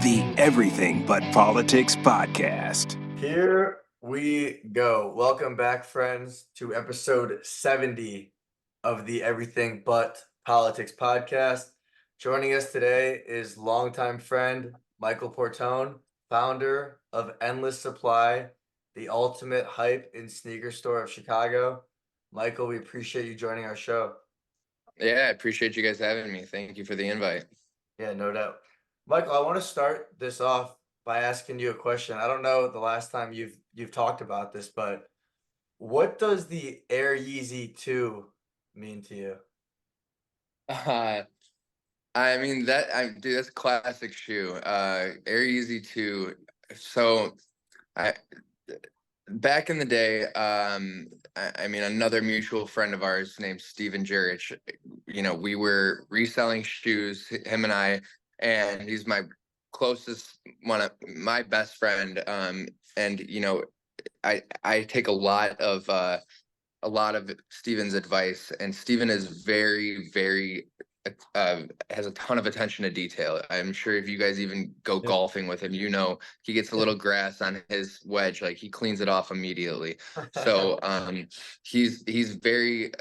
the Everything But Politics podcast. Here we go. Welcome back, friends, to episode 70 of the Everything But Politics podcast. Joining us today is longtime friend Michael Portone, founder of Endless Supply, the ultimate hype and sneaker store of Chicago. Michael, we appreciate you joining our show. Yeah, I appreciate you guys having me. Thank you for the invite. Yeah, no doubt. Michael, I want to start this off by asking you a question. I don't know the last time you've talked about this, but what does the Air Yeezy 2 mean to you? Dude, that's a classic shoe. Air Yeezy 2. So I back in the day, another mutual friend of ours named Steven Jurich, we were reselling shoes, him and I, and he's my my best friend. And I take a lot of Steven's advice, and Steven is very, very has a ton of attention to detail. I'm sure if you guys even go golfing with him, he gets a little grass on his wedge, like he cleans it off immediately. So he's very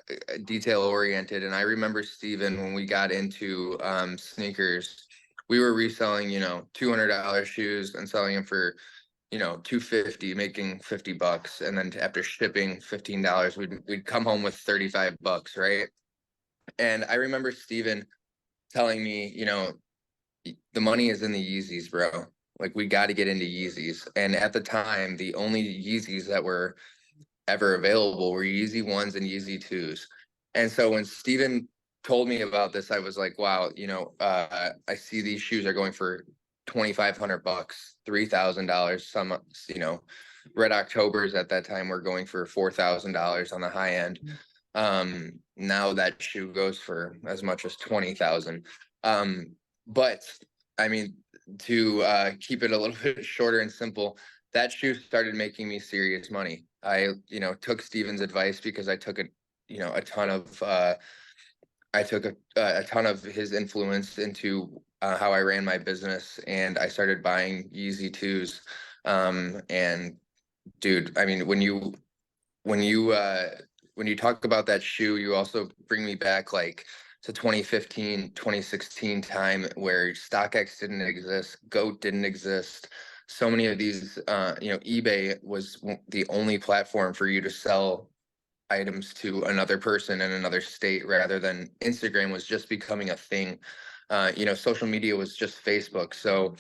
detail oriented. And I remember Steven, when we got into sneakers, we were reselling, $200 shoes and selling them for $250, making $50, and then after shipping $15, we'd come home with $35, right? And I remember Steven telling me, the money is in the Yeezys, bro. Like, we got to get into Yeezys. And at the time, the only Yeezys that were ever available were Yeezy 1s and Yeezy 2s. And so when Steven told me about this, I was like, wow, I see these shoes are going for $2,500, $3,000. Some, Red Octobers at that time were going for $4,000 on the high end. Now that shoe goes for as much as 20,000. But I mean, to keep it a little bit shorter and simple, that shoe started making me serious money. I, took Steven's advice because I took a ton of his influence into how I ran my business, and I started buying Yeezy 2s. And dude, I mean, when you talk about that shoe, you also bring me back like to 2015, 2016 time, where StockX didn't exist, GOAT didn't exist. So many of these, eBay was the only platform for you to sell items to another person in another state, rather than Instagram was just becoming a thing. Social media was just Facebook. So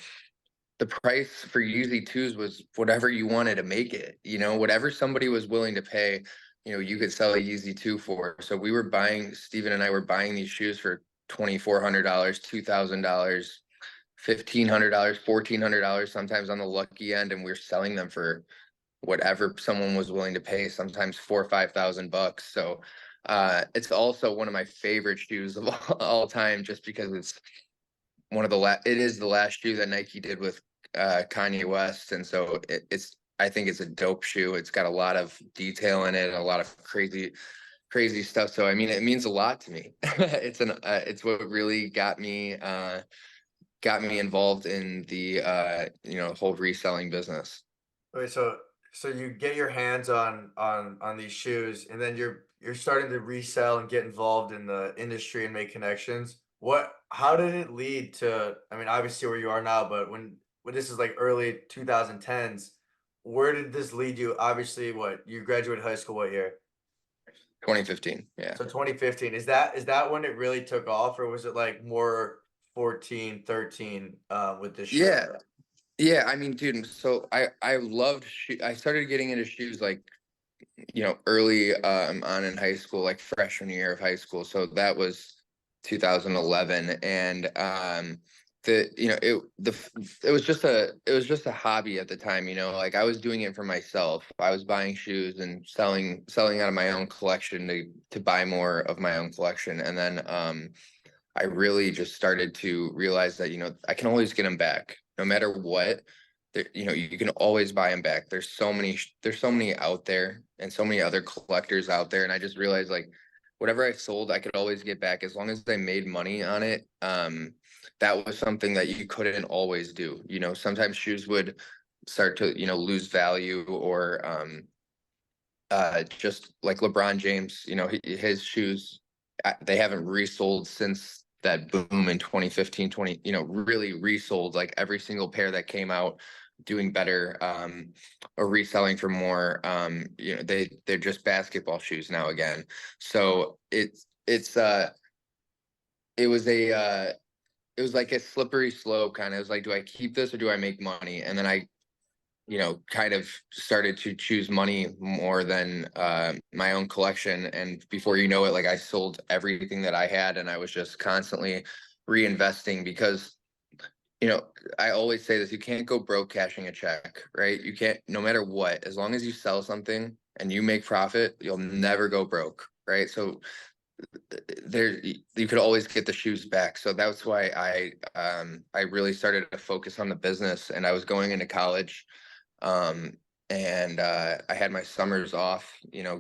the price for Yeezy 2s was whatever you wanted to make it, whatever somebody was willing to pay, you could sell a Yeezy 2 for. So Steven and I were buying these shoes for $2,400, $2,000, $1,500, $1,400, sometimes on the lucky end. And we're selling them for whatever someone was willing to pay, sometimes $4,000 or $5,000. So it's also one of my favorite shoes of all time, just because it's it is the last shoe that Nike did with Kanye West. And so I think it's a dope shoe. It's got a lot of detail in it, a lot of crazy stuff. So, I mean, it means a lot to me. It's what really got me involved in the, whole reselling business. Wait, so you get your hands on these shoes, and then you're starting to resell and get involved in the industry and make connections. How did it lead to, I mean, obviously where you are now, but when this is like early 2010s, where did this lead you? Obviously, you graduated high school what year? 2015. Yeah. So 2015, is that when it really took off, or was it like more 14, 13 with this shoe? Yeah. I mean, dude, so I loved I started getting into shoes like, early on in high school, like freshman year of high school. So that was 2011. And it was just a hobby at the time. Like, I was doing it for myself. I was buying shoes and selling out of my own collection to buy more of my own collection. And then I really just started to realize that, I can always get them back no matter what. You can always buy them back. There's so many out there, and so many other collectors out there. And I just realized, like, whatever I sold, I could always get back as long as I made money on it. that was something that you couldn't always do. Sometimes shoes would start to, lose value, or just like LeBron James, his shoes, they haven't resold since that boom in 2015, really resold, like every single pair that came out doing better, or reselling for more. They're just basketball shoes now again. So it was it was like a slippery slope kind of. It was like, do I keep this or do I make money? And then I kind of started to choose money more than my own collection. And before you know it, like I sold everything that I had, and I was just constantly reinvesting because, I always say this: you can't go broke cashing a check, right? You can't, no matter what, as long as you sell something and you make profit, you'll never go broke, right? So there, you could always get the shoes back. So that's why I really started to focus on the business, and I was going into college. um and I had my summers off,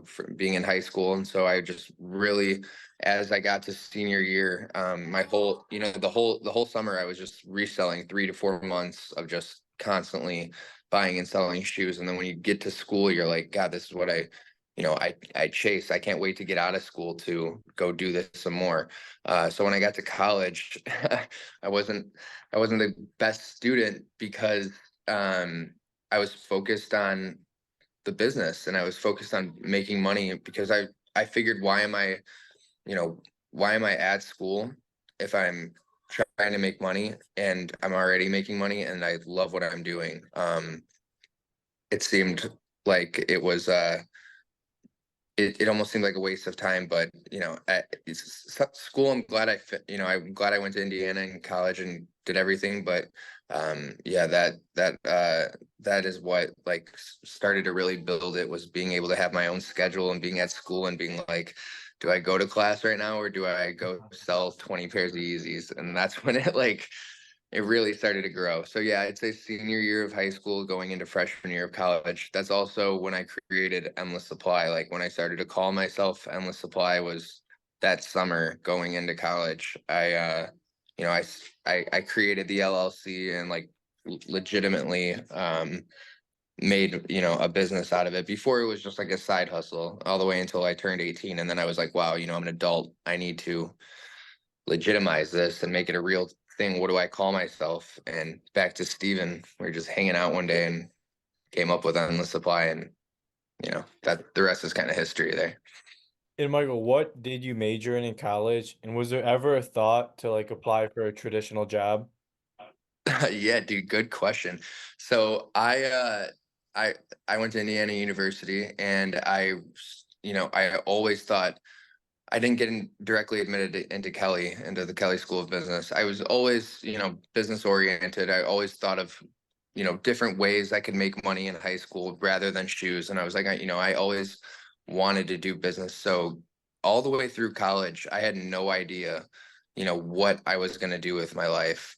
for being in high school. And so I just really, as I got to senior year, my whole, the whole summer I was just reselling 3 to 4 months of just constantly buying and selling shoes. And then when you get to school, you're like, God, this is what I chase. I can't wait to get out of school to go do this some more. So when I got to college, I wasn't I wasn't the best student because I was focused on the business, and I was focused on making money, because I figured, why am I at school if I'm trying to make money and I'm already making money and I love what I'm doing. It seemed like it almost seemed like a waste of time. But school, I'm glad I'm glad I went to Indiana in college and did everything. But yeah, that is what, like, started to really build it, was being able to have my own schedule and being at school and being like, do I go to class right now or do I go sell 20 pairs of Yeezys? And that's when it really started to grow. So yeah, I'd say senior year of high school going into freshman year of college. That's also when I created Endless Supply. Like, when I started to call myself Endless Supply was that summer going into college. I created the LLC and, like, legitimately made, a business out of it. Before, it was just like a side hustle all the way until I turned 18. And then I was like, wow, I'm an adult. I need to legitimize this and make it a real thing. What do I call myself? And back to Steven, we were just hanging out one day and came up with Endless Supply. And that the rest is kind of history there. And Michael, what did you major in college? And was there ever a thought to like apply for a traditional job? Yeah, dude, good question. So I I went to Indiana University, and I always thought, I didn't get directly admitted into the Kelly School of Business. I was always, business oriented. I always thought of, different ways I could make money in high school rather than shoes. And I was like, I always wanted to do business. So all the way through college, I had no idea, what I was going to do with my life.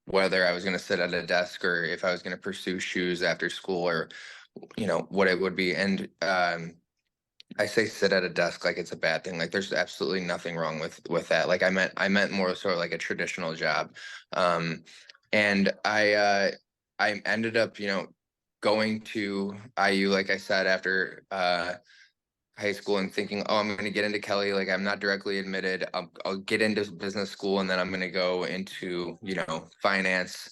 Whether I was going to sit at a desk or if I was going to pursue shoes after school, or, what it would be. And I say sit at a desk like it's a bad thing. Like, there's absolutely nothing wrong with that. Like, I meant more sort of like a traditional job. Um, and I ended up, going to IU, like I said, after high school, and thinking, oh, I'm going to get into Kelly. Like, I'm not directly admitted. I'll get into business school, and then I'm going to go into, finance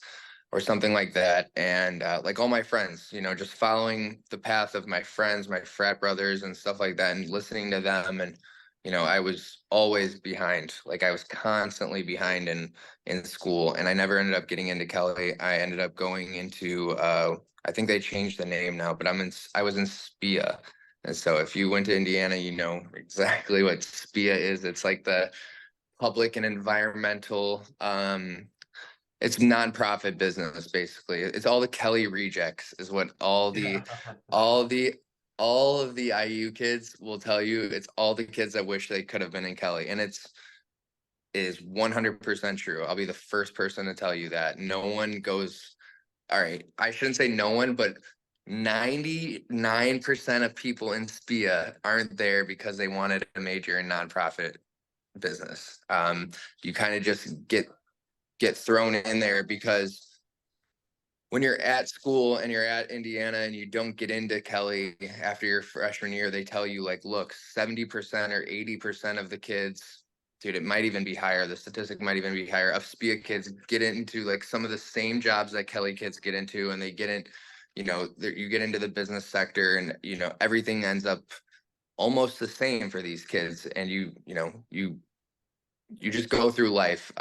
or something like that. And like all my friends, just following the path of my friends, my frat brothers and stuff like that, and listening to them. And, I was always behind. Like, I was constantly behind in school, and I never ended up getting into Kelly. I ended up going into, I think they changed the name now, but I was in SPIA. And so if you went to Indiana, you know exactly what SPIA is. It's like the public and environmental, it's nonprofit business, basically. It's all the Kelly rejects, is what all the all of the IU kids will tell you. It's all the kids that wish they could have been in Kelly. And it is 100% true. I'll be the first person to tell you that. No one goes, all right, I shouldn't say no one, but 99% of people in SPIA aren't there because they wanted to major in nonprofit business. You kind of just get get thrown in there, because when you're at school and you're at Indiana and you don't get into Kelly after your freshman year, they tell you like, look, 70% or 80% of the kids, dude, it might even be higher. The statistic might even be higher, of SPIA kids get into like some of the same jobs that Kelly kids get into, and they get in, you get into the business sector, and everything ends up almost the same for these kids, and you just go through life.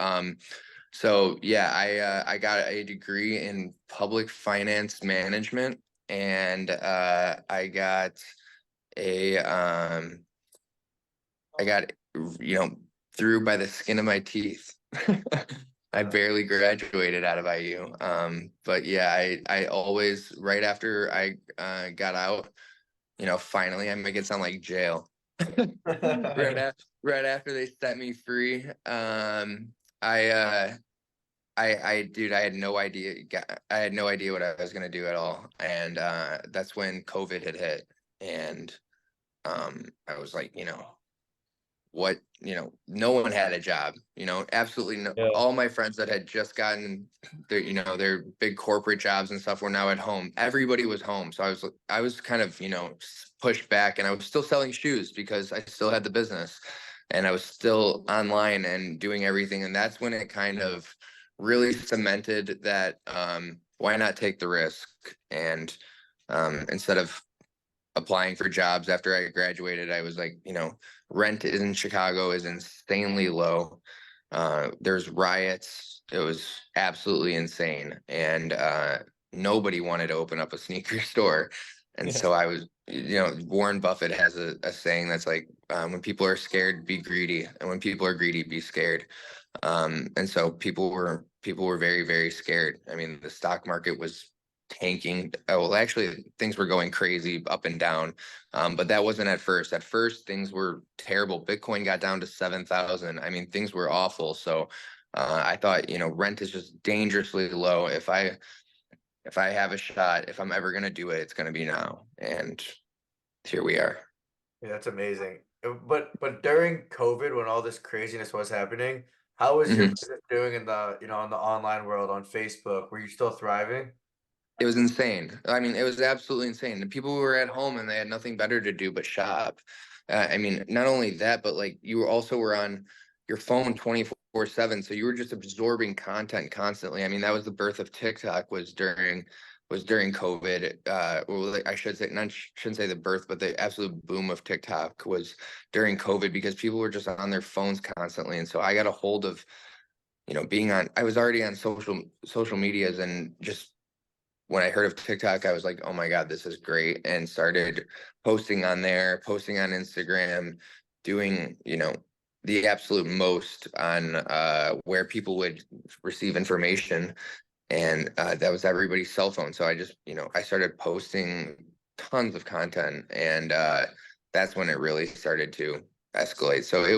So yeah, I got a degree in public finance management, and I got a I got through by the skin of my teeth. I barely graduated out of IU. But yeah, I always, right after I got out, finally, I make it sound like jail. Right after they set me free, I dude, I had no idea. I had no idea what I was gonna do at all, and that's when COVID had hit, and I was like, what, no one had a job, absolutely no. Yeah. All my friends that had just gotten their, their big corporate jobs and stuff were now at home. Everybody was home, so I was kind of, pushed back, and I was still selling shoes because I still had the business, and I was still online and doing everything, and that's when it kind of really cemented that why not take the risk, and instead of applying for jobs after I graduated, I was like, rent in Chicago is insanely low. There's riots. It was absolutely insane. And nobody wanted to open up a sneaker store. And Yeah. so I was, Warren Buffett has a saying that's like, when people are scared, be greedy. And when people are greedy, be scared. And so people were very, very scared. I mean, the stock market was tanking. Well, actually, things were going crazy up and down, but that wasn't at first. At first, things were terrible. Bitcoin got down to 7,000. I mean, things were awful. So I thought, rent is just dangerously low. If I have a shot, if I'm ever gonna do it, it's gonna be now. And here we are. Yeah, that's amazing. But during COVID, when all this craziness was happening, how was your Mhm. business doing in the on the online world on Facebook? Were you still thriving? It was insane. I mean, it was absolutely insane. The people who were at home and they had nothing better to do but shop. I mean, not only that, but like you also were on your phone 24/7. So you were just absorbing content constantly. I mean, that was the birth of TikTok, was during COVID. Well, like, I should say, not shouldn't say the birth, but the absolute boom of TikTok was during COVID, because people were just on their phones constantly. And so I got a hold of, I was already on social medias, and just when I heard of TikTok, I was like, oh my God, this is great. And started posting on there, posting on Instagram, doing, the absolute most on where people would receive information. And that was everybody's cell phone. So I just, I started posting tons of content, and that's when it really started to escalate. So it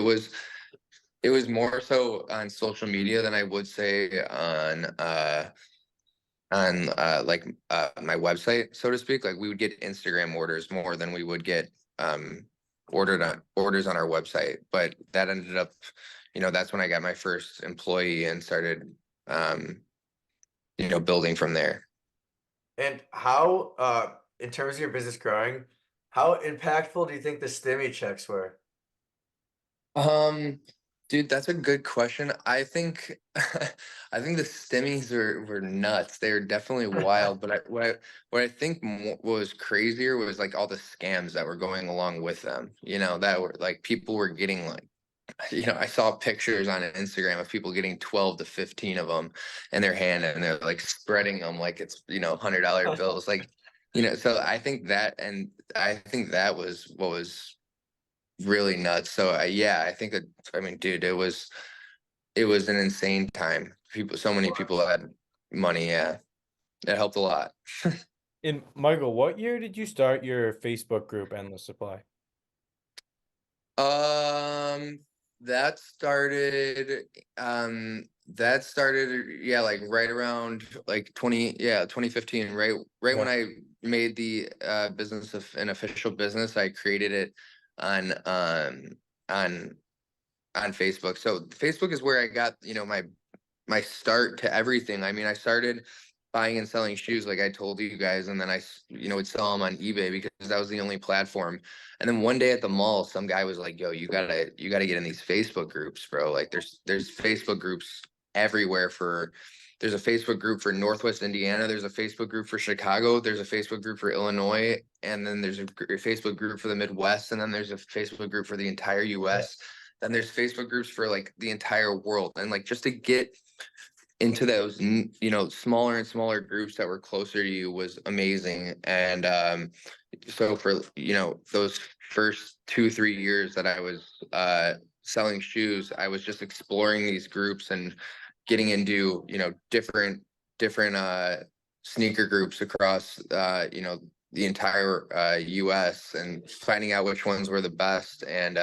was more so on social media than I would say on my website, so to speak. Like, we would get Instagram orders more than we would get orders on our website. But that ended up, that's when I got my first employee and started building from there. And how, in terms of your business growing, how impactful do you think the stimmy checks were? Um, Dude, that's a good question. I think I think the stimmies were nuts. They were definitely wild. But what I think was crazier was like all the scams that were going along with them. That were like, people were getting like, I saw pictures on Instagram of people getting 12 to 15 of them in their hand, and they're like spreading them like it's, $100 bills. Like, so I think that was what was really nuts. So yeah, I think that, I mean, dude, it was an insane time. So many people had money. Yeah, it helped a lot. And Michael, what year did you start your Facebook group, Endless Supply? Um, that started, yeah, like right around like 2015, right Yeah. when I made the business of an official business. I created it on on on Facebook. So Facebook is where I got, my my start to everything. I mean, I started buying and selling shoes, like I told you guys, and then would sell them on eBay because that was the only platform. And then one day at the mall, some guy was like, "Yo, you gotta get in these Facebook groups, bro. Like, there's Facebook groups everywhere for." There's a Facebook group for Northwest Indiana. There's a Facebook group for Chicago. There's a Facebook group for Illinois, and then there's a Facebook group for the Midwest, and then there's a Facebook group for the entire U.S. Then there's Facebook groups for like the entire world, and like just to get into those smaller and smaller groups that were closer to you was amazing. And so for those first 2-3 years that I was selling shoes, I was just exploring these groups and getting into different sneaker groups across the entire US, and finding out which ones were the best. And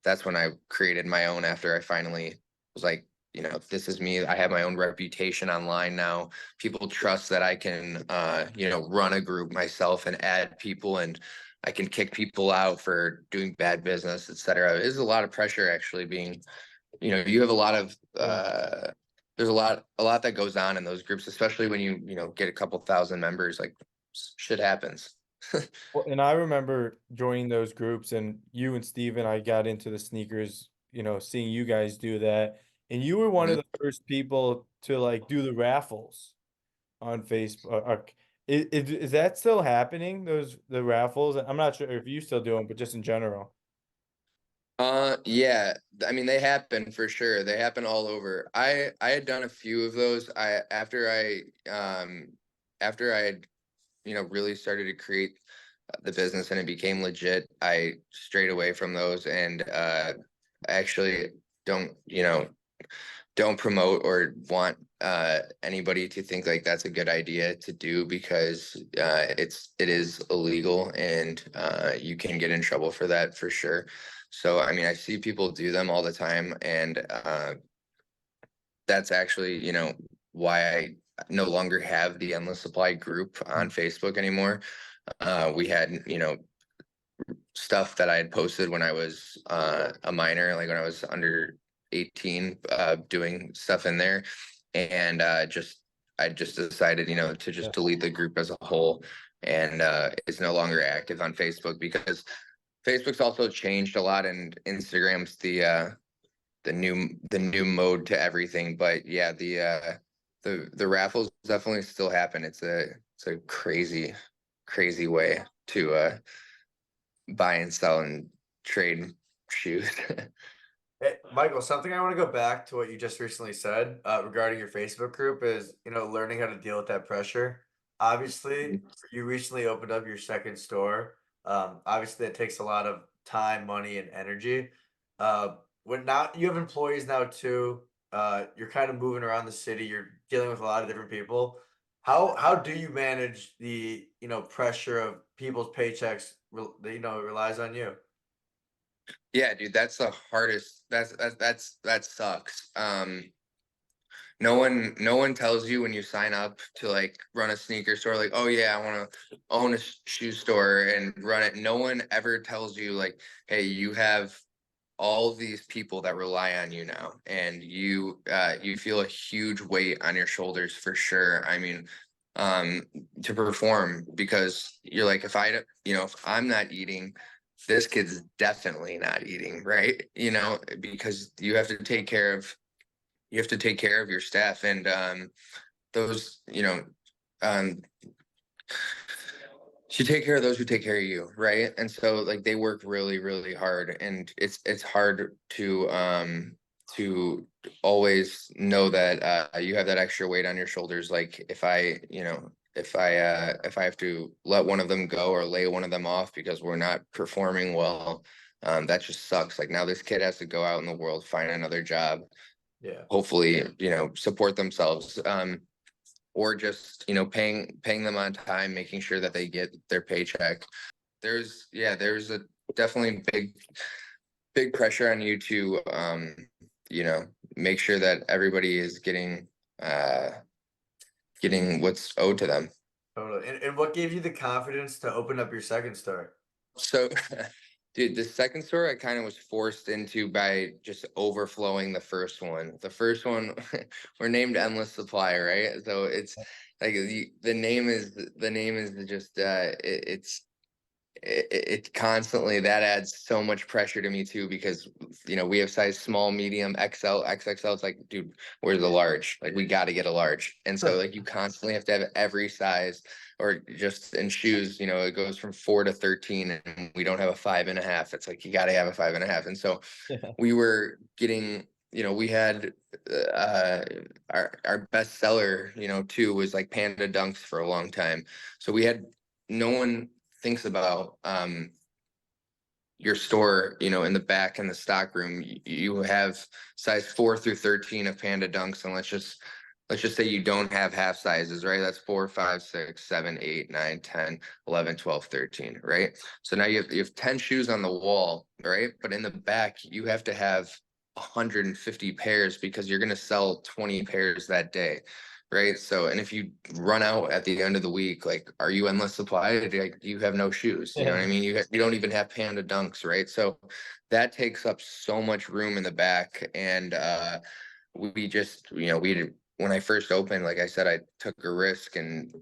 that's when I created my own, after I finally was like, this is me. I have my own reputation online now. People trust that I can, run a group myself and add people, and I can kick people out for doing bad business, etc. It is a lot of pressure actually being, you have a lot of, there's a lot that goes on in those groups, especially when you get a couple thousand members, like shit happens. Well, and I remember joining those groups, and you and Steven, I got into the sneakers, seeing you guys do that. And you were one of the first people to like do the raffles on Facebook. Is that still happening? The raffles? I'm not sure if you still do them, but just in general. Yeah, I mean, they happen for sure. They happen all over. I had done a few of those. After I had really started to create the business and it became legit, I strayed away from those, and actually don't don't promote or want anybody to think like that's a good idea to do, because it is illegal, and you can get in trouble for that for sure. So I mean, I see people do them all the time, and that's actually why I no longer have the Endless Supply group on Facebook anymore. We had stuff that I had posted when I was a minor, like when I was under 18, doing stuff in there, and I just decided to just delete the group as a whole, and it's no longer active on Facebook, because Facebook's also changed a lot, and Instagram's the new mode to everything. But yeah, the raffles definitely still happen. It's a crazy way to buy and sell and trade shoes. Hey, Michael, something I want to go back to what you just recently said regarding your Facebook group is, learning how to deal with that pressure. Obviously, you recently opened up your second store. Obviously, that takes a lot of time, money, and energy. When now you have employees now too, you're kind of moving around the city. You're dealing with a lot of different people. How do you manage the pressure of people's paychecks? It relies on you. Yeah, dude, that's the hardest. That sucks. No one tells you when you sign up to like run a sneaker store, like, oh yeah, I want to own a shoe store and run it. No one ever tells you like, hey, you have all these people that rely on you now, and you feel a huge weight on your shoulders for sure. I mean, to perform, because you're like, if I'm not eating, this kid's definitely not eating, right? Because you have to take care of your staff, and those um you take care of those who take care of you, right? And so like they work really, really hard, and it's hard to always know that you have that extra weight on your shoulders. Like if I have to let one of them go or lay one of them off because we're not performing well, that just sucks. Like now this kid has to go out in the world, find another job, Yeah. hopefully support themselves, or just paying them on time, making sure that they get their paycheck. There's a definitely big pressure on you to make sure that everybody is getting what's owed to them. Totally. And what gave you the confidence to open up your second store? So Dude, the second store I kind of was forced into by just overflowing the first one. The first one, we're named Endless Supply, right? So it's like the name is just it constantly, that adds so much pressure to me too, because we have size small, medium, XL, XXL. It's like, dude, where's the large? Like, we got to get a large. And so like you constantly have to have every size, or just in shoes, it goes from 4 to 13, and we don't have a 5.5. It's like, you got to have a 5.5. And so we were getting, we had our best seller, too, was like Panda Dunks for a long time. So we had, no one thinks about your store, in the back in the stock room. You have size 4 through 13 of Panda Dunks, and let's just say you don't have half sizes, right? That's 4, 5, 6, 7, 8, 9, 10, 11, 12, 13, right? So now you have 10 shoes on the wall, right? But in the back, you have to have 150 pairs, because you're going to sell 20 pairs that day, right? So, and if you run out at the end of the week, like, are you endless supply? Like, you have no shoes. You know what I mean? You don't even have Panda Dunks, right? So that takes up so much room in the back. And we just, when I first opened, like I said, I took a risk and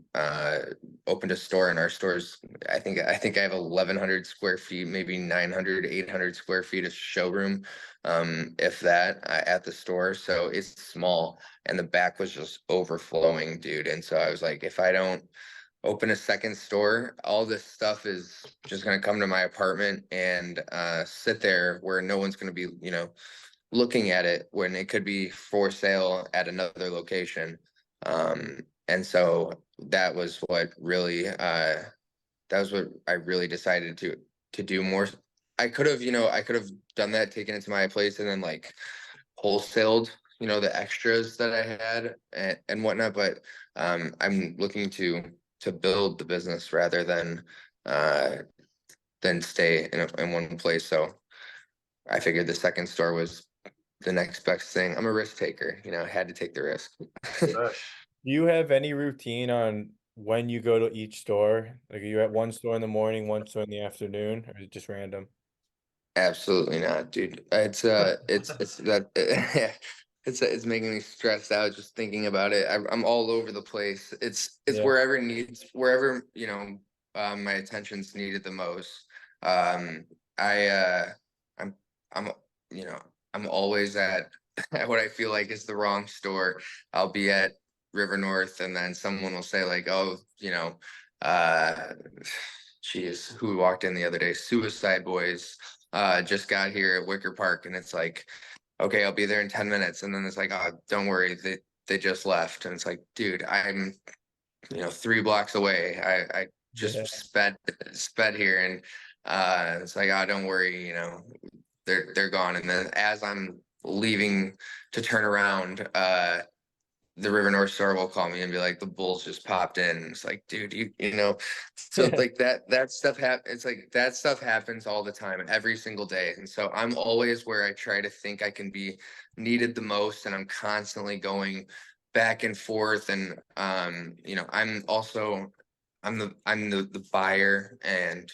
opened a store. And our stores, I think I have 1,100 square feet, maybe 900, 800 square feet of showroom, if that, at the store. So it's small, and the back was just overflowing, dude. And so I was like, if I don't open a second store, all this stuff is just going to come to my apartment and sit there where no one's going to be, looking at it, when it could be for sale at another location. And so that was what really I really decided to do more. I could have, done that, taken it to my place, and then like wholesaled, the extras that I had, and whatnot. But I'm looking to build the business rather than stay in one place. So I figured the second store was the next best thing. I'm a risk taker, I had to take the risk. Right. Do you have any routine on when you go to each store? Like, are you at one store in the morning, one store in the afternoon, or is it just random? Absolutely not, dude. It's that yeah, it's making me stressed out just thinking about it. I'm all over the place. It's Yeah. wherever my attention's needed the most. I I'm I'm you know I'm always at at what I feel like is the wrong store. I'll be at River North, and then someone will say like, oh, uh, geez, who walked in the other day? Suicide Boys just got here at Wicker Park, and it's like, okay, I'll be there in 10 minutes. And then it's like, oh, don't worry, they just left. And it's like, dude, I'm 3 blocks away. I just Yeah. sped here, and it's like, oh, don't worry, they're gone. And then as I'm leaving to turn around, the River North Star will call me and be like, the Bulls just popped in. It's like, dude, so like that stuff it's like that stuff happens all the time, every single day. And so I'm always where I try to think I can be needed the most, and I'm constantly going back and forth. And I'm the buyer, and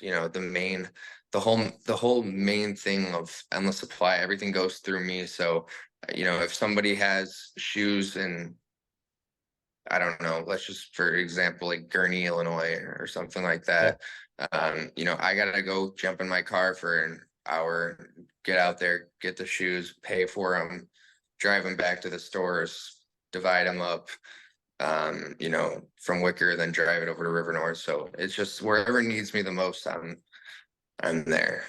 the whole main thing of Endless Supply, everything goes through me. So if somebody has shoes and, I don't know, let's just, for example, like Gurnee, Illinois, or something like Yeah. that. I gotta go jump in my car for an hour, get out there, get the shoes, pay for them, drive them back to the stores, divide them up, from Wicker, then drive it over to River North. So it's just wherever needs me the most, I'm there.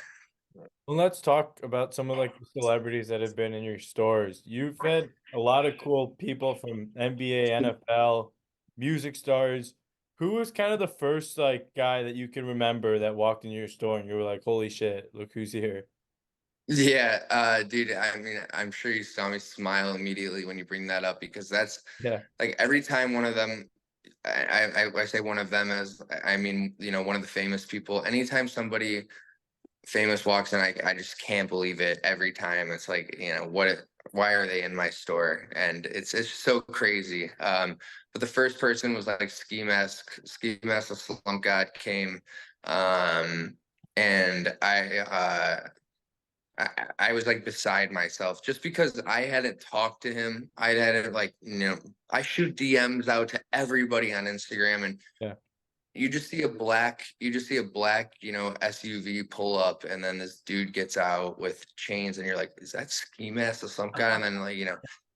Well, let's talk about some of like the celebrities that have been in your stores. You've had a lot of cool people from NBA, NFL, music stars. Who was kind of the first like guy that you can remember that walked in your store and you were like, "Holy shit, look who's here." Yeah, dude, I mean, I'm sure you saw me smile immediately when you bring that up, because that's Yeah. like every time one of them, I say one of them, as I mean, one of the famous people. Anytime somebody famous walks in, I just can't believe it every time. It's like, why are they in my store? And it's so crazy. But the first person was like Ski Mask, the Slump God came, um, and I was like beside myself just because I hadn't talked to him. I hadn't like, I shoot DMs out to everybody on Instagram, and Yeah. you just see a black, SUV pull up, and then this dude gets out with chains, and you're like, is that ski mask of some kind? And then like,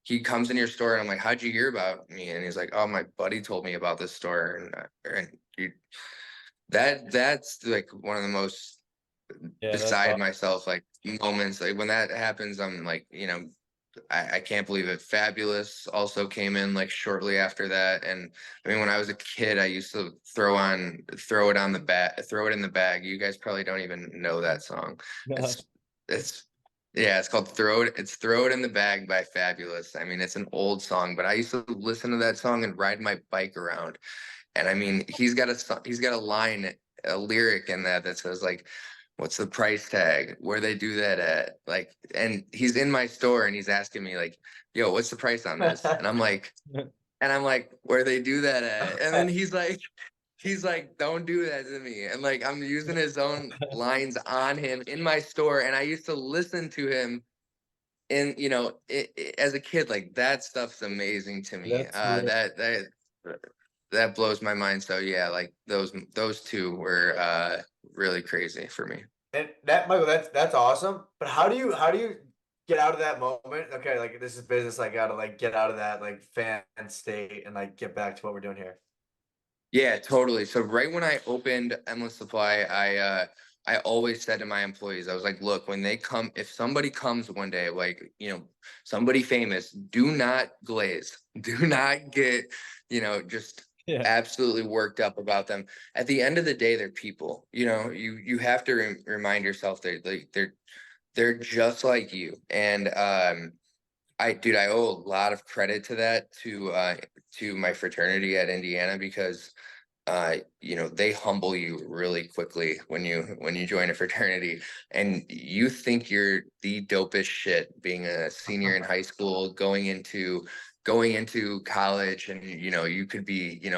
he comes in your store, and I'm like, how'd you hear about me? And he's like, oh, my buddy told me about this store. And that's like one of the most Yeah, that's beside awesome. myself like moments. Like when that happens, I'm like, I can't believe it. Fabulous also came in like shortly after that. And I mean, when I was a kid, I used to throw it on the bag, throw it in the bag. You guys probably don't even know that song. No. It's yeah, it's called Throw It in the Bag by Fabulous. I mean, it's an old song, but I used to listen to that song and ride my bike around. And I mean, he's got a line, a lyric in that says like, what's the price tag? Where they do that at? Like, and he's in my store and he's asking me like, yo, what's the price on this? And I'm like, where they do that at? And then he's like, don't do that to me. And like, I'm using his own lines on him in my store. And I used to listen to him in, as a kid. Like that stuff's amazing to me. That's really That blows my mind. So yeah, like those two were really crazy for me. And that, Michael, that's awesome. But how do you get out of that moment? Okay, like this is business. I gotta like get out of that like fan state and like get back to what we're doing here. Yeah, totally. So right when I opened Endless Supply, I always said to my employees, I was like, look, when they come, if somebody comes one day, like, somebody famous, do not glaze. Do not get, just yeah. absolutely worked up about them. At the end of the day, they're people. You have to remind yourself that they're just like you. And I owe a lot of credit to that to my fraternity at Indiana, because they humble you really quickly when you join a fraternity, and you think you're the dopest shit being a senior in high school, going into college, and you could be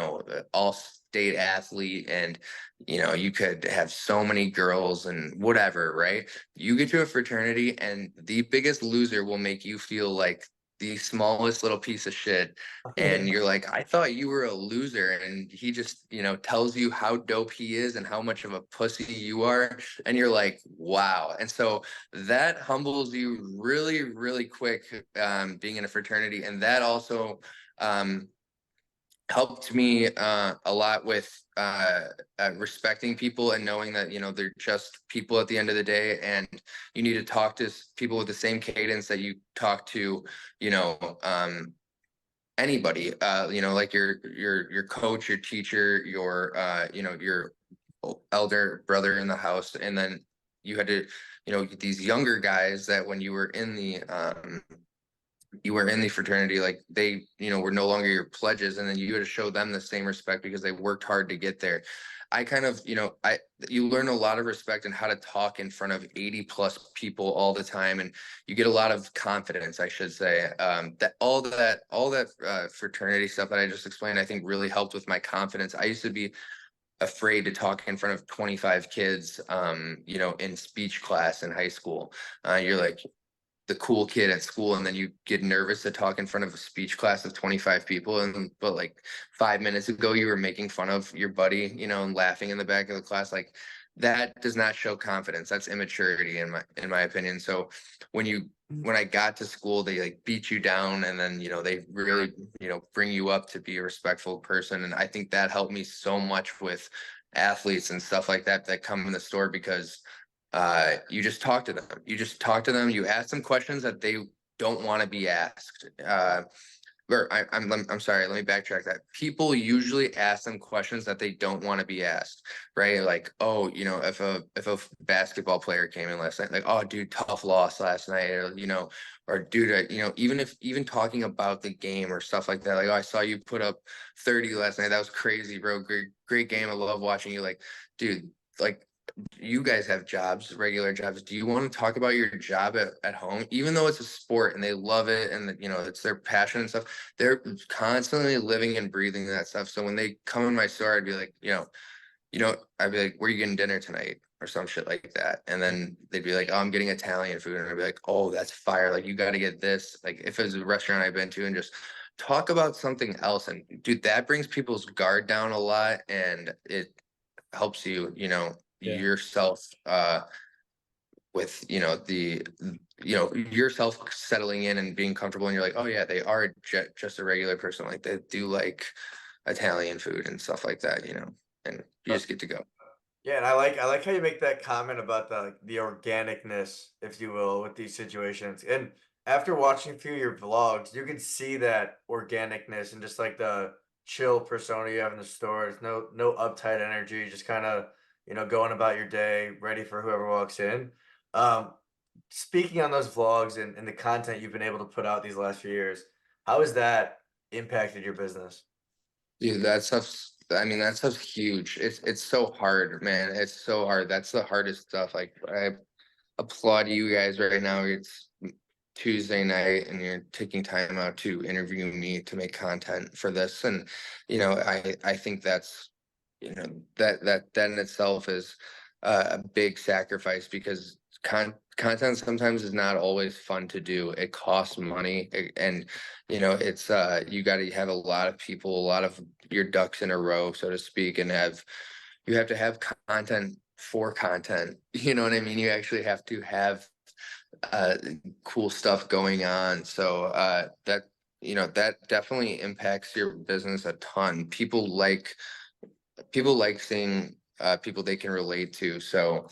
all state athlete, and you could have so many girls and whatever, right? You get to a fraternity and the biggest loser will make you feel like the smallest little piece of shit, and you're like, I thought you were a loser. And he just, tells you how dope he is and how much of a pussy you are. And you're like, wow. And so that humbles you really, really quick, being in a fraternity. And that also helped me a lot with respecting people and knowing that they're just people at the end of the day, and you need to talk to people with the same cadence that you talk to anybody, like your coach, your teacher, your elder brother in the house. And then you had to these younger guys that when you were in the fraternity, like they, were no longer your pledges, and then you had to show them the same respect because they worked hard to get there. I kind of, you learn a lot of respect and how to talk in front of 80 plus people all the time. And you get a lot of confidence, I should say. All that fraternity stuff that I just explained, I think really helped with my confidence. I used to be afraid to talk in front of 25 kids, in speech class in high school. You're like the cool kid at school, and then you get nervous to talk in front of a speech class of 25 people, but like 5 minutes ago you were making fun of your buddy, and laughing in the back of the class. Like that does not show confidence. That's immaturity in my opinion. So when I got to school, they like beat you down, and then they really bring you up to be a respectful person. And I think that helped me so much with athletes and stuff like that come in the store, because you just talk to them. You ask them questions that they don't want to be asked. I'm sorry, let me backtrack that. People usually ask them questions that they don't want to be asked, right? Like, oh, if a basketball player came in last night, like, oh, dude, tough loss last night, or dude, even talking about the game or stuff like that, like, oh, I saw you put up 30 last night. That was crazy, bro. Great game. I love watching you. Like, dude, like, you guys have jobs, regular jobs. Do you want to talk about your job at home? Even though it's a sport and they love it, and it's their passion and stuff, they're constantly living and breathing that stuff. So when they come in my store, I'd be like, I'd be like, where are you getting dinner tonight? or some shit like that. And then they'd be like, oh, I'm getting Italian food. And I'd be like, oh, that's fire. Like, you got to get this. Like, if it was a restaurant I've been to, and just talk about something else. And dude, that brings people's guard down a lot, and it helps you, Yeah. yourself, with, yourself settling in and being comfortable. And you're like, oh yeah, they are just a regular person. Like, they do like Italian food and stuff like that, and you just get to go. Yeah, and I like how you make that comment about the organicness, if you will, with these situations. And after watching through your vlogs, you can see that organicness and just like the chill persona you have in the store. It's no uptight energy, just kind of, going about your day, ready for whoever walks in. Um, Speaking on those vlogs and the content you've been able to put out these last few years, how has that impacted your business? Dude, that stuff's huge. It's so hard, man. It's so hard. That's the hardest stuff. Like, I applaud you guys right now. It's Tuesday night and you're taking time out to interview me to make content for this. And, I think that's, that in itself is a big sacrifice, because content sometimes is not always fun to do. It costs money, and it's you got to have a lot of people, a lot of your ducks in a row, so to speak, and you have to have content for content. You know what I mean? You actually have to have uh cool stuff going on. So that definitely impacts your business a ton. People like seeing people they can relate to. So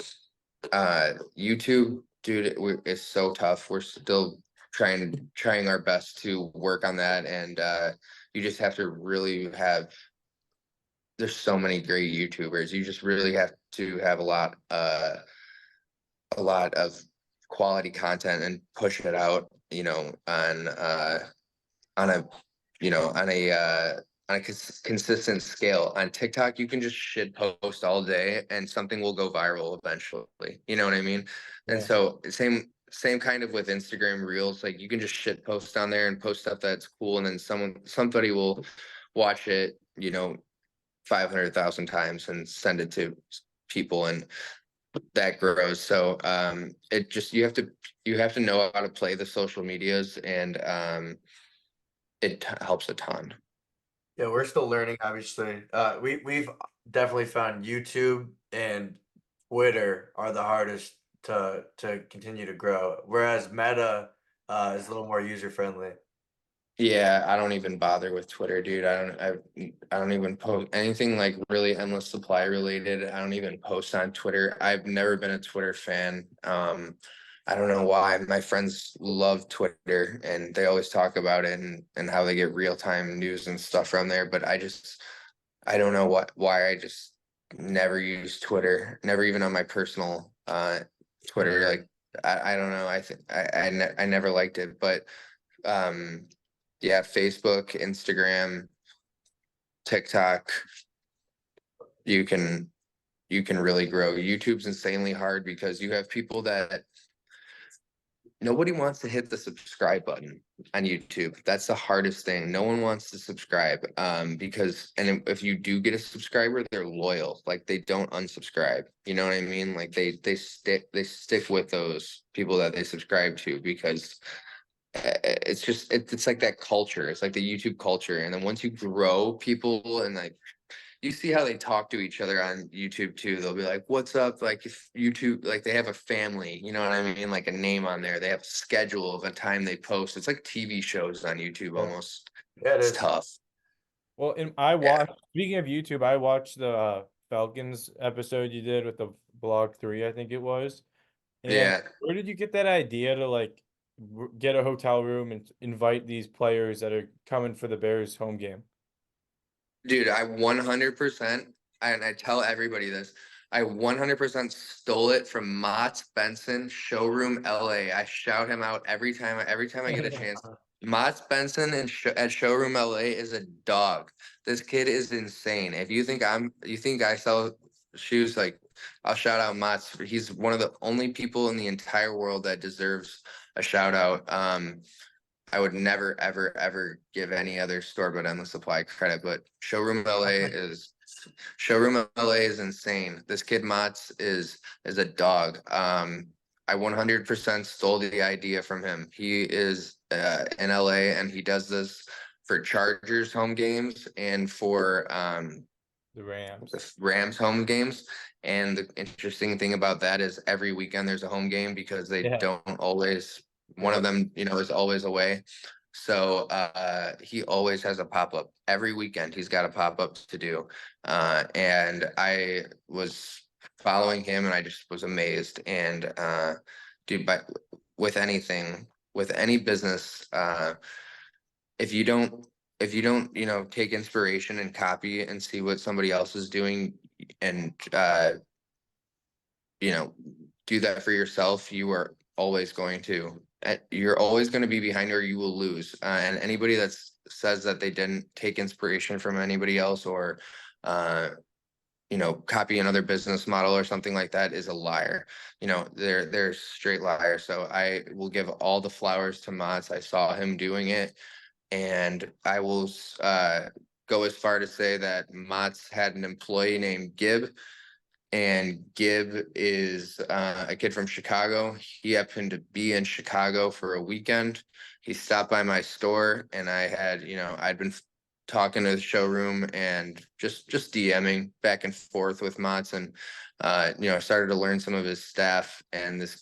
YouTube, dude, is so tough. We're still trying our best to work on that, and you just have to really have. There's so many great YouTubers. You just really have to have a lot of quality content and push it out, on a consistent scale. On TikTok, you can just shit post all day and something will go viral eventually. You know what I mean? And Yeah. so same kind of with Instagram Reels. Like, you can just shit post on there and post stuff that's cool, and then somebody will watch it, 500,000 times and send it to people, and that grows. So it just you have to know how to play the social medias, and helps a ton. Yeah, we're still learning, obviously. We've definitely found YouTube and Twitter are the hardest to continue to grow, whereas Meta is a little more user friendly. Yeah, I don't even bother with Twitter, dude. I don't even post anything like really endless supply related. I don't even post on Twitter. I've never been a Twitter fan. I don't know why. My friends love Twitter and they always talk about it, and how they get real-time news and stuff from there. But I don't know why I just never use Twitter, never even on my personal Twitter. Like, I don't know. I think I never liked it, but um yeah, Facebook, Instagram, TikTok, you can really grow. YouTube's insanely hard because you have people that nobody wants to hit the subscribe button on YouTube. That's the hardest thing. No one wants to subscribe, because, and if you do get a subscriber, they're loyal. Like, they don't unsubscribe. You know what I mean? Like, they stick with those people that they subscribe to, because it's like that culture. It's like the YouTube culture. And then once you grow people, and like, you see how they talk to each other on YouTube too. They'll be like, what's up? Like, if YouTube, like, they have a family, you know what I mean? Like, a name on there. They have a schedule of a time they post. It's like TV shows on YouTube Yeah, almost. yeah, it It's is. tough. Well, and I Yeah. watched, speaking of YouTube, I watched the Falcons episode you did with the Blog 3, I think it was. And Yeah. where did you get that idea to like get a hotel room and invite these players that are coming for the Bears home game? Dude, I 100%, and I tell everybody this, I 100% stole it from Mott's Benson, Showroom LA. I shout him out every time I get a chance. Mott's Benson at Showroom LA is a dog. This kid is insane. If you think you think I sell shoes, like, I'll shout out Mott's. He's one of the only people in the entire world that deserves a shout out. I would never, ever, ever give any other store but Endless Supply credit, but Showroom LA is insane. This kid Mats is a dog. I 100% stole the idea from him. He is in LA and he does this for Chargers home games and for The Rams. the Rams home games. And the interesting thing about that is every weekend there's a home game because they Yeah. don't always, one of them, is always away. So he always has a pop-up every weekend. He's got a pop-up to do. And I was following him and I just was amazed. And dude, but with anything, with any business, if you don't take inspiration and copy and see what somebody else is doing and do that for yourself, you're always going to be behind or you will lose. And anybody that says that they didn't take inspiration from anybody else or copy another business model or something like that is a liar. They're straight liars. So I will give all the flowers to Mats. I saw him doing it. And I will go as far to say that Mats had an employee named Gib, and Gib is a kid from Chicago. He happened to be in Chicago for a weekend. He stopped by my store, and I'd been talking to the showroom and just DMing back and forth with Mats, and I started to learn some of his staff, and this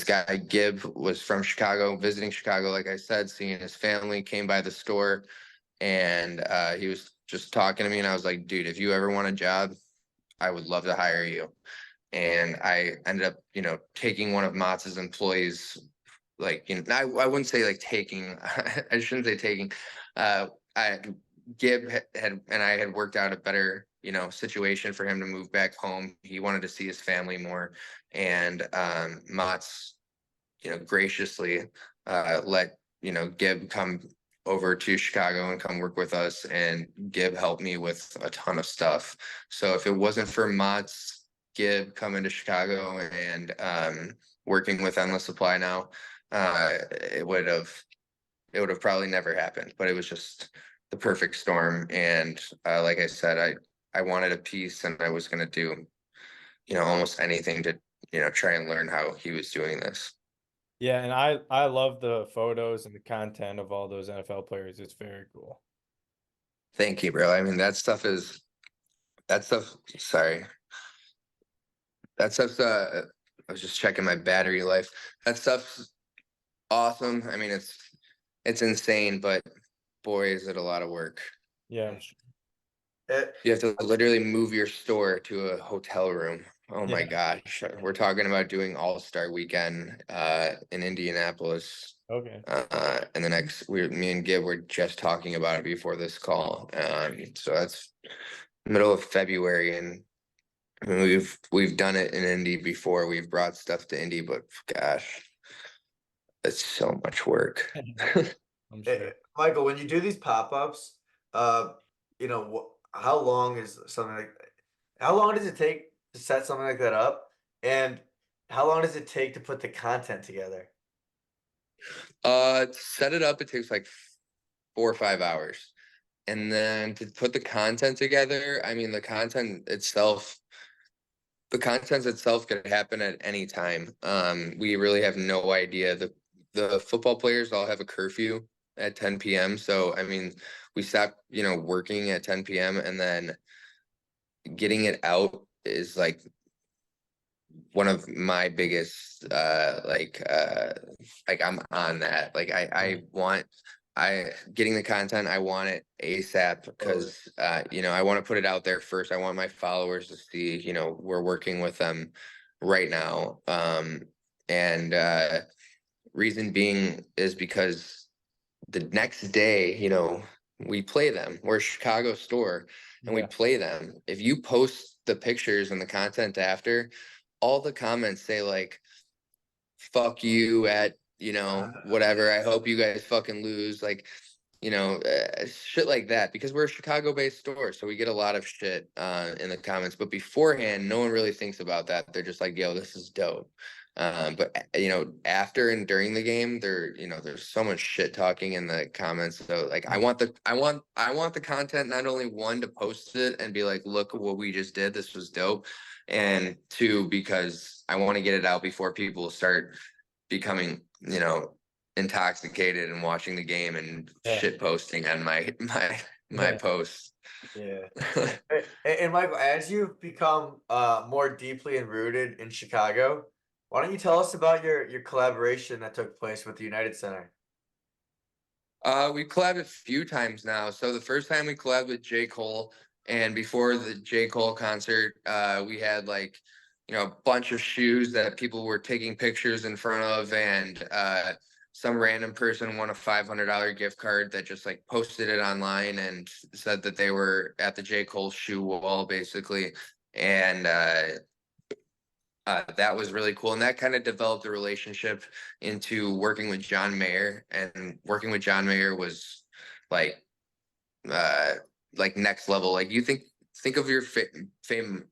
guy, Gib, was from Chicago, visiting Chicago, like I said, seeing his family, came by the store, and he was just talking to me, and I was like, dude, if you ever want a job, I would love to hire you. And I ended up, taking one of Motz's employees, I wouldn't say like taking, I shouldn't say taking, Gib and I had worked out a better, situation for him to move back home. He wanted to see his family more. And Motz, graciously let, Gib come over to Chicago and come work with us. And Gib helped me with a ton of stuff. So if it wasn't for Motz, Gib coming to Chicago and working with Endless Supply now, it would have probably never happened. But it was just the perfect storm. And like I said, I wanted a piece, and I was going to do, almost anything to, try and learn how he was doing this. Yeah, and I love the photos and the content of all those NFL players. It's very cool. Thank you, bro. I mean, sorry. That stuff's, I was just checking my battery life. That stuff's awesome. I mean, it's insane, but boy, is it a lot of work. Yeah, I'm sure. You have to literally move your store to a hotel room. Oh my Yeah. gosh. We're talking about doing All-Star Weekend in Indianapolis. Okay. And me and Gib were just talking about it before this call. So that's middle of February, and I mean, we've done it in Indy before. We've brought stuff to Indy, but gosh, it's so much work. I'm sure. Michael, when you do these pop-ups, how long is something like how long does it take to set something like that up? And how long does it take to put the content together? To set it up, it takes like 4 or 5 hours. And then to put the content together, I mean, the content itself could happen at any time. We really have no idea. The football players all have a curfew at 10 p.m. So, I mean, we stop, working at 10 p.m. and then getting it out is like one of my biggest, I'm on that. Like getting the content, I want it ASAP because, I want to put it out there first. I want my followers to see, we're working with them right now. And reason being is because the next day, we play them. We're a Chicago store and we Yeah. play them. If you post the pictures and the content after, all the comments say like, fuck you at, whatever. I hope you guys fucking lose. Like, shit like that, because we're a Chicago based store. So we get a lot of shit in the comments, but beforehand, no one really thinks about that. They're just like, yo, this is dope. But after and during the game, there's so much shit talking in the comments. So like, I want the content, not only one, to post it and be like, look at what we just did. This was dope. And two, because I want to get it out before people start becoming, intoxicated and watching the game and shit posting on my posts. Yeah. And Michael, as you've become more deeply rooted in Chicago, why don't you tell us about your collaboration that took place with the United Center? We collabed a few times now. So the first time we collabed with J. Cole, and before the J. Cole concert, we had like, a bunch of shoes that people were taking pictures in front of, and some random person won a $500 gift card that just like posted it online and said that they were at the J. Cole shoe wall, basically. And that was really cool. And that kind of developed a relationship into working with John Mayer. And working with John Mayer was like uh next level. Like, think of your fame.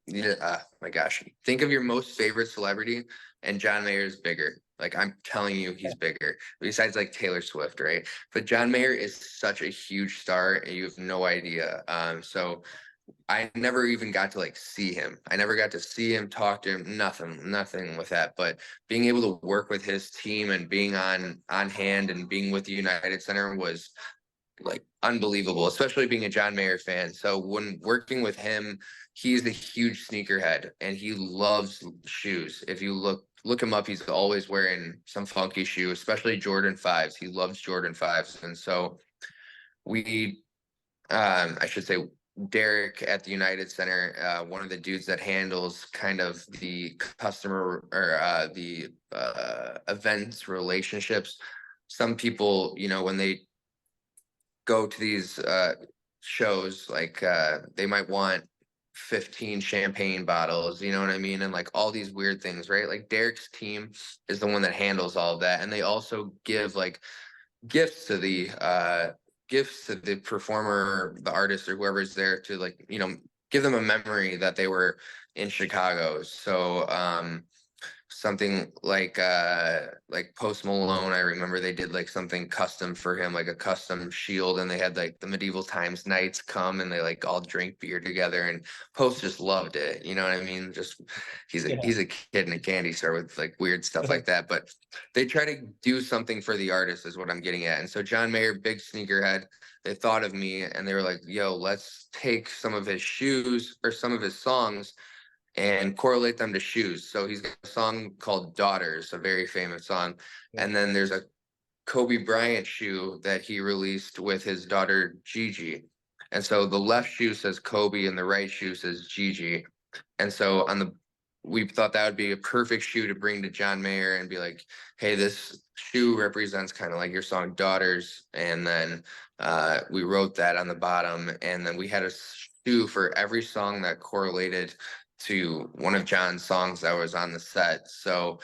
My gosh, think of your most favorite celebrity, and John Mayer is bigger. Like, I'm telling you, he's bigger. Besides like Taylor Swift, right? But John Mayer is such a huge star, and you have no idea. So I never even got to like see him. I never got to see him, talk to him, nothing with that. But being able to work with his team and being on hand and being with the United Center was like unbelievable, especially being a John Mayer fan. So when working with him, he's a huge sneakerhead and he loves shoes. If you look him up, he's always wearing some funky shoe, especially Jordan 5s. He loves Jordan 5s. And so we I should say Derek at the United Center, one of the dudes that handles kind of the customer or the events relationships. Some people, when they go to these shows, like they might want 15 champagne bottles, you know what I mean? And like all these weird things, right? Like Derek's team is the one that handles all of that. And they also give like gifts to the performer, the artist, or whoever's there to like, give them a memory that they were in Chicago. So something like Post Malone, I remember they did like something custom for him, like a custom shield, and they had like the medieval times knights come and they like all drink beer together, and Post just loved it, you know what I mean? Just he's a kid in a candy store with like weird stuff like that, but they try to do something for the artist is what I'm getting at. And so John Mayer, big sneakerhead, they thought of me and they were like, yo, let's take some of his shoes or some of his songs and correlate them to shoes. So he's got a song called Daughters, a very famous song. And then there's a Kobe Bryant shoe that he released with his daughter Gigi. And so the left shoe says Kobe and the right shoe says Gigi. And so we thought that would be a perfect shoe to bring to John Mayer and be like, hey, this shoe represents kind of like your song Daughters. And then we wrote that on the bottom. And then we had a shoe for every song that correlated to one of John's songs that was on the set. So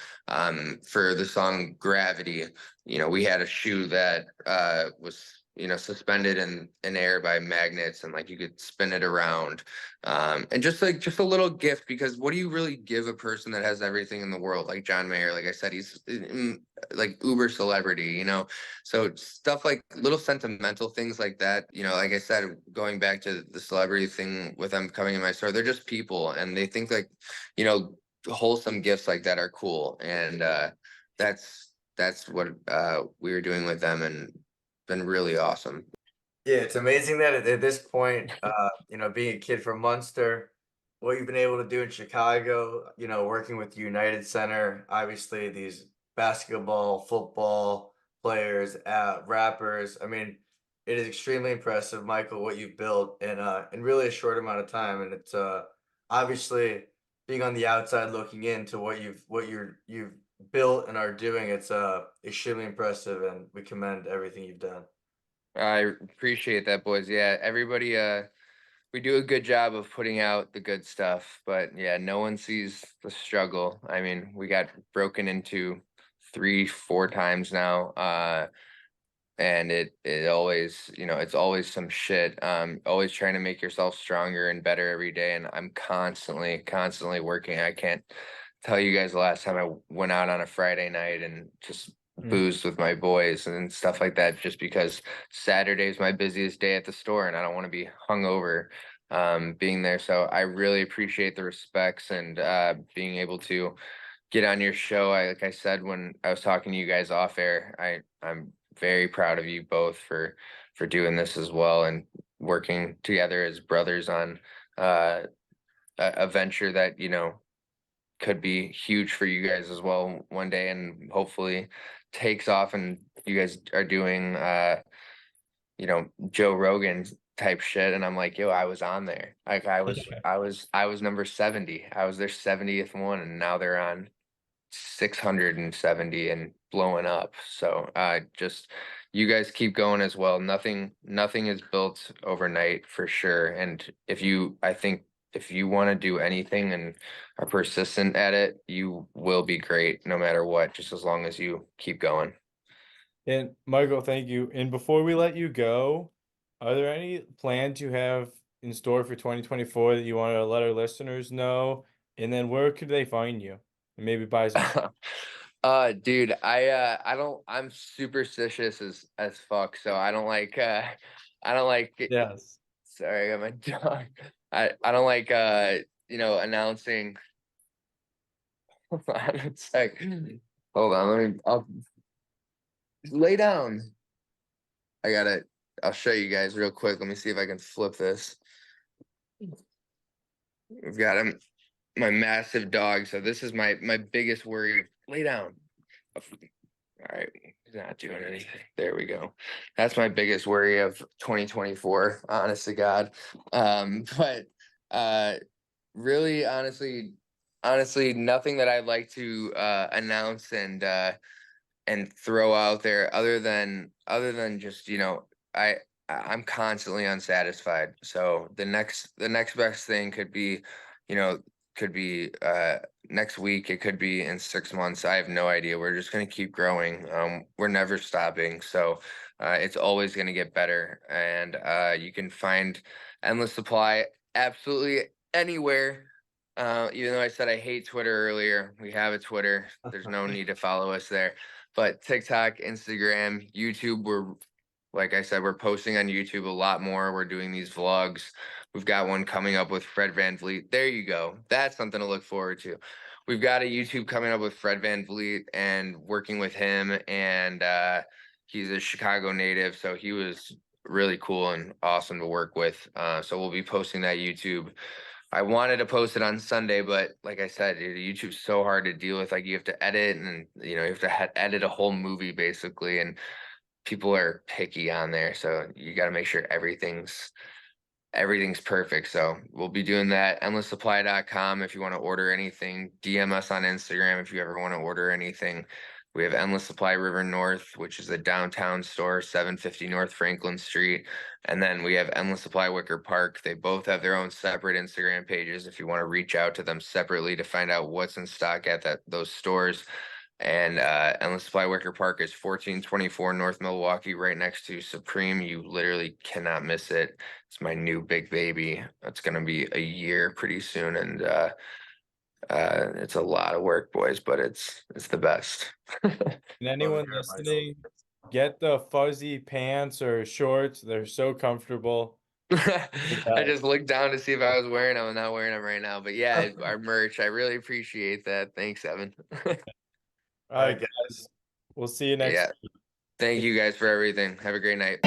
for the song Gravity, we had a shoe that was suspended in air by magnets, and like you could spin it around, and just a little gift, because what do you really give a person that has everything in the world like John Mayer? Like I said, he's like uber celebrity, so stuff like little sentimental things like that, like I said, going back to the celebrity thing with them coming in my store, they're just people and they think like wholesome gifts like that are cool, and that's what we were doing with them, and been really awesome. Yeah, it's amazing that at this point, being a kid from Munster, what you've been able to do in Chicago, working with United Center, obviously these basketball, football players, rappers. I mean, it is extremely impressive, Michael, what you've built in really a short amount of time. And it's obviously being on the outside looking into you've built and are doing, it's extremely impressive, and we commend everything you've done. I appreciate that, boys. Yeah, everybody, we do a good job of putting out the good stuff, but yeah, no one sees the struggle. I mean, we got broken into 3-4 times now, and it always, it's always some shit. Always trying to make yourself stronger and better every day, and I'm constantly working. I can't tell you guys the last time I went out on a Friday night and just boozed with my boys and stuff like that, just because Saturday is my busiest day at the store and I don't want to be hungover being there. So I really appreciate the respects and being able to get on your show. Like I said when I was talking to you guys off air, I'm very proud of you both for doing this as well and working together as brothers on a venture that, you know, could be huge for you guys as well one day and hopefully takes off and you guys are doing you know, Joe Rogan type shit. And I'm like, yo, I was on there. Like I was number 70. I was their 70th one and now they're on 670 and blowing up. So just you guys keep going as well. Nothing is built overnight for sure. And I think if you want to do anything and are persistent at it, you will be great no matter what, just as long as you keep going. And Michael, thank you. And before we let you go, are there any plans you have in store for 2024 that you want to let our listeners know? And then where could they find you? And maybe buy some. Dude, I'm superstitious as fuck, so I don't like Yes. sorry, I got my dog. I don't like you know, announcing. Hold on a sec. Hold on, I'll lay down. I'll show you guys real quick. Let me see if I can flip this. We've got him, my massive dog. So this is my biggest worry. Lay down. All right, he's not doing anything. There we go. That's my biggest worry of 2024, honest to God. But really, honestly, nothing that I'd like to announce and throw out there other than just, you know, I'm constantly unsatisfied. So the next best thing could be, you know, could be next week, it could be in 6 months. I have no idea. We're just going to keep growing. We're never stopping. So it's always going to get better. And you can find Endless Supply absolutely anywhere. Even though I said I hate Twitter earlier, we have a Twitter. There's no need to follow us there. But TikTok, Instagram, YouTube, like I said, we're posting on YouTube a lot more. We're doing these vlogs. We've got one coming up with Fred Van Vliet. There you go. That's something to look forward to. We've got a YouTube coming up with Fred Van Vliet and working with him. And he's a Chicago native, so he was really cool and awesome to work with. So we'll be posting that YouTube. I wanted to post it on Sunday, but like I said, YouTube's so hard to deal with. Like you have to edit and, you know, you have to edit a whole movie basically. And people are picky on there. So you got to make sure everything's perfect. So we'll be doing that. Endlesssupply.com. If you want to order anything, DM us on Instagram. If you ever want to order anything, we have Endless Supply River North, which is a downtown store, 750 North Franklin Street. And then we have Endless Supply Wicker Park. They both have their own separate Instagram pages. If you want to reach out to them separately to find out what's in stock at those stores. And Endless Supply Wicker Park is 1424 North Milwaukee, right next to Supreme. You literally cannot miss it. It's my new big baby. It's gonna be a year pretty soon, and it's a lot of work, boys, but it's the best. And anyone listening, get the fuzzy pants or shorts. They're so comfortable. I just looked down to see if I was wearing them. I'm not wearing them right now, but yeah, our merch. I really appreciate that. Thanks, Evan. All right, guys. We'll see you next. Yeah. Thank you guys for everything. Have a great night.